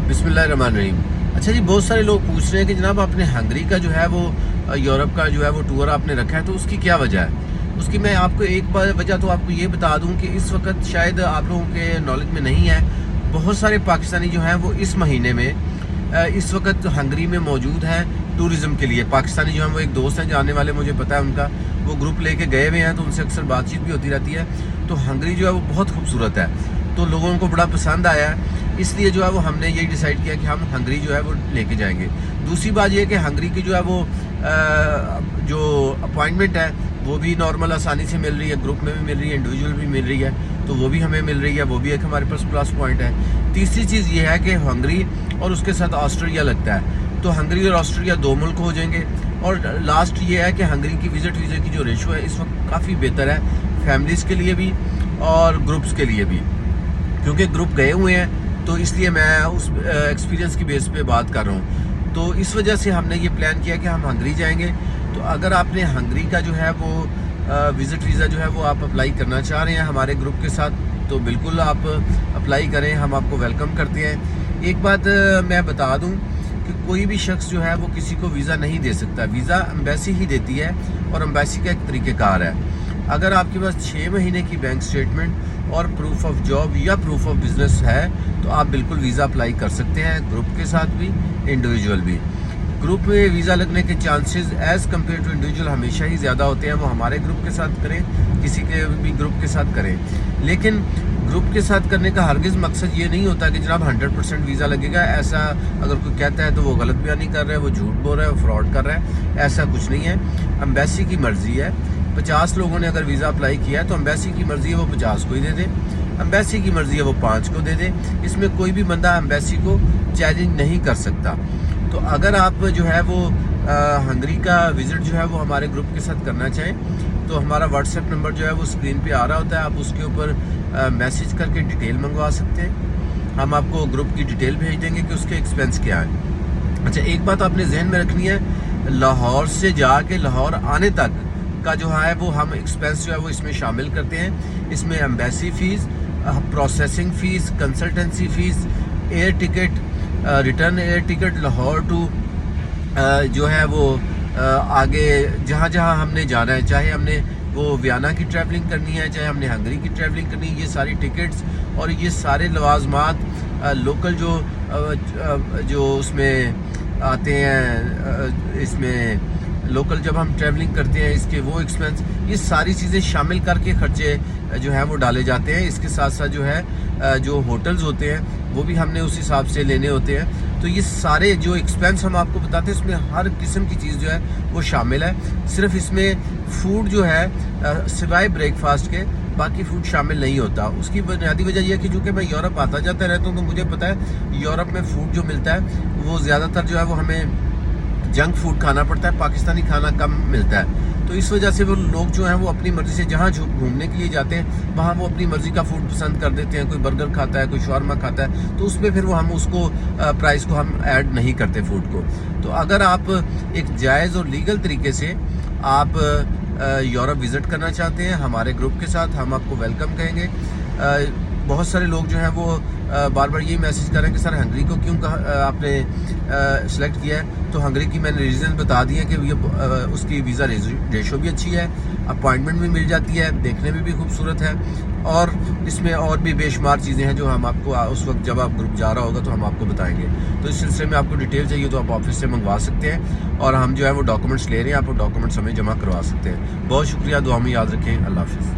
بسم اللہ الرحمن الرحیم۔ اچھا جی، بہت سارے لوگ پوچھ رہے ہیں کہ جناب آپ نے ہنگری کا جو ہے وہ یورپ کا جو ہے وہ ٹور آپ نے رکھا ہے، تو اس کی کیا وجہ ہے؟ اس کی میں آپ کو ایک وجہ تو آپ کو یہ بتا دوں کہ اس وقت شاید آپ لوگوں کے نالج میں نہیں ہے، بہت سارے پاکستانی جو ہیں وہ اس مہینے میں اس وقت ہنگری میں موجود ہیں ٹورزم کے لیے۔ پاکستانی جو ہیں وہ ایک دوست ہیں جاننے والے، مجھے پتہ ہے ان کا، وہ گروپ لے کے گئے ہوئے ہیں، تو ان سے اکثر بات چیت بھی ہوتی رہتی ہے۔ تو ہنگری جو ہے وہ بہت خوبصورت ہے، تو لوگوں کو بڑا پسند آیا ہے، اس لیے جو ہے وہ ہم نے یہی ڈیسائیڈ کیا کہ ہم ہنگری جو ہے وہ لے کے جائیں گے۔ دوسری بات یہ ہے کہ ہنگری کی جو ہے وہ جو اپوائنٹمنٹ ہے وہ بھی نارمل آسانی سے مل رہی ہے، گروپ میں بھی مل رہی ہے، انڈیویجول بھی مل رہی ہے، تو وہ بھی ہمیں مل رہی ہے، وہ بھی ایک ہمارے پاس پلس پوائنٹ ہے۔ تیسری چیز یہ ہے کہ ہنگری اور اس کے ساتھ آسٹریلیا لگتا ہے، تو ہنگری اور آسٹریلیا دو ملک ہو جائیں گے۔ اور لاسٹ یہ ہے کہ ہنگری کی وزٹ ویزے کی جو ریشو ہے اس وقت کافی بہتر ہے، فیملیز کے لیے بھی اور گروپس کے لیے بھی، کیونکہ گروپ گئے ہوئے ہیں، تو اس لیے میں اس ایکسپیرینس کی بیس پہ بات کر رہا ہوں۔ تو اس وجہ سے ہم نے یہ پلان کیا کہ ہم ہنگری جائیں گے۔ تو اگر آپ نے ہنگری کا جو ہے وہ وزٹ ویزا جو ہے وہ آپ اپلائی کرنا چاہ رہے ہیں ہمارے گروپ کے ساتھ، تو بالکل آپ اپلائی کریں، ہم آپ کو ویلکم کرتے ہیں۔ ایک بات میں بتا دوں کہ کوئی بھی شخص جو ہے وہ کسی کو ویزا نہیں دے سکتا، ویزا امبیسی ہی دیتی ہے، اور امبیسی کا ایک طریقہ کار ہے۔ اگر آپ کے پاس 6 مہینے کی بینک سٹیٹمنٹ اور پروف آف جاب یا پروف آف بزنس ہے تو آپ بالکل ویزا اپلائی کر سکتے ہیں، گروپ کے ساتھ بھی، انڈیویجول بھی۔ گروپ میں ویزا لگنے کے chances as compare to individual ہمیشہ ہی زیادہ ہوتے ہیں، وہ ہمارے گروپ کے ساتھ کریں، کسی کے بھی گروپ کے ساتھ کریں۔ لیکن گروپ کے ساتھ کرنے کا ہرگز مقصد یہ نہیں ہوتا کہ جناب 100% ویزا لگے گا، ایسا اگر کوئی کہتا ہے تو وہ غلط بیانی کر رہا ہے، وہ جھوٹ بول رہا ہے، وہ فراڈ کر رہا ہے، ایسا کچھ نہیں ہے۔ امبیسی کی مرضی ہے، 50 لوگوں نے اگر ویزا اپلائی کیا ہے تو امبیسی کی مرضی ہے وہ 50 کو ہی دے دے، امبیسی کی مرضی ہے وہ 5 کو دے دے، اس میں کوئی بھی بندہ امبیسی کو چیلنج نہیں کر سکتا۔ تو اگر آپ جو ہے وہ ہنگری کا وزٹ جو ہے وہ ہمارے گروپ کے ساتھ کرنا چاہیں تو ہمارا واٹس ایپ نمبر جو ہے وہ اسکرین پہ آ رہا ہوتا ہے، آپ اس کے اوپر میسج کر کے ڈیٹیل منگوا سکتے ہیں، ہم آپ کو گروپ کی ڈیٹیل بھیج دیں گے کہ اس کے ایکسپینس کیا ہے۔ اچھا، ایک بات آپ نے ذہن میں رکھنی ہے، لاہور سے جا کے لاہور آنے تک کا جو ہے وہ ہم ایکسپینس جو ہے وہ اس میں شامل کرتے ہیں۔ اس میں embassy fee, processing fee, consultancy fee, air ticket, return air ticket Lahore to جو ہے وہ آگے جہاں جہاں ہم نے جانا ہے، چاہے ہم نے وہ ویانا کی ٹریولنگ کرنی ہے، چاہے ہم نے ہنگری کی ٹریولنگ کرنی ہے، یہ ساری ٹکٹس اور یہ سارے لوازمات لوکل جو اس میں آتے ہیں، اس میں لوکل جب ہم ٹریولنگ کرتے ہیں اس کے وہ ایکسپینس، یہ ساری چیزیں شامل کر کے خرچے جو ہیں وہ ڈالے جاتے ہیں۔ اس کے ساتھ ساتھ جو ہے جو ہوٹلز ہوتے ہیں وہ بھی ہم نے اس حساب سے لینے ہوتے ہیں۔ تو یہ سارے جو ایکسپینس ہم آپ کو بتاتے ہیں اس میں ہر قسم کی چیز جو ہے وہ شامل ہے۔ صرف اس میں فوڈ جو ہے سوائے بریک فاسٹ کے باقی فوڈ شامل نہیں ہوتا۔ اس کی بنیادی وجہ یہ ہے کہ چونکہ میں یورپ آتا جاتا رہتا ہوں تو مجھے پتہ ہے یورپ میں فوڈ جو ملتا ہے وہ زیادہ تر جو ہے وہ ہمیں جنک فوڈ کھانا پڑتا ہے، پاکستانی کھانا کم ملتا ہے۔ تو اس وجہ سے وہ لوگ جو ہیں وہ اپنی مرضی سے جہاں گھومنے کے لیے جاتے ہیں وہاں وہ اپنی مرضی کا فوڈ پسند کر دیتے ہیں، کوئی برگر کھاتا ہے، کوئی شاورما کھاتا ہے، تو اس میں پھر وہ ہم اس کو پرائس کو ہم ایڈ نہیں کرتے فوڈ کو۔ تو اگر آپ ایک جائز اور لیگل طریقے سے آپ یورپ وزٹ کرنا چاہتے ہیں ہمارے گروپ کے ساتھ، ہم آپ کو ویلکم کہیں گے۔ بہت سارے لوگ جو ہیں وہ بار بار یہی میسج کر رہے ہیں کہ سر ہنگری کو کیوں آپ نے سلیکٹ کیا ہے؟ تو ہنگری کی میں نے ریزن بتا دی ہے کہ یہ اس کی ویزا ریشو بھی اچھی ہے، اپوائنٹمنٹ بھی مل جاتی ہے، دیکھنے میں بھی خوبصورت ہے، اور اس میں اور بھی بے شمار چیزیں ہیں جو ہم آپ کو اس وقت جب آپ گروپ جا رہا ہوگا تو ہم آپ کو بتائیں گے۔ تو اس سلسلے میں آپ کو ڈیٹیل چاہیے تو آپ آفس سے منگوا سکتے ہیں، اور ہم جو ہے وہ ڈاکومنٹس لے رہے ہیں، آپ وہ ڈاکومنٹس ہمیں جمع کروا سکتے ہیں۔ بہت شکریہ، دعا میں یاد رکھیں، اللہ حافظ۔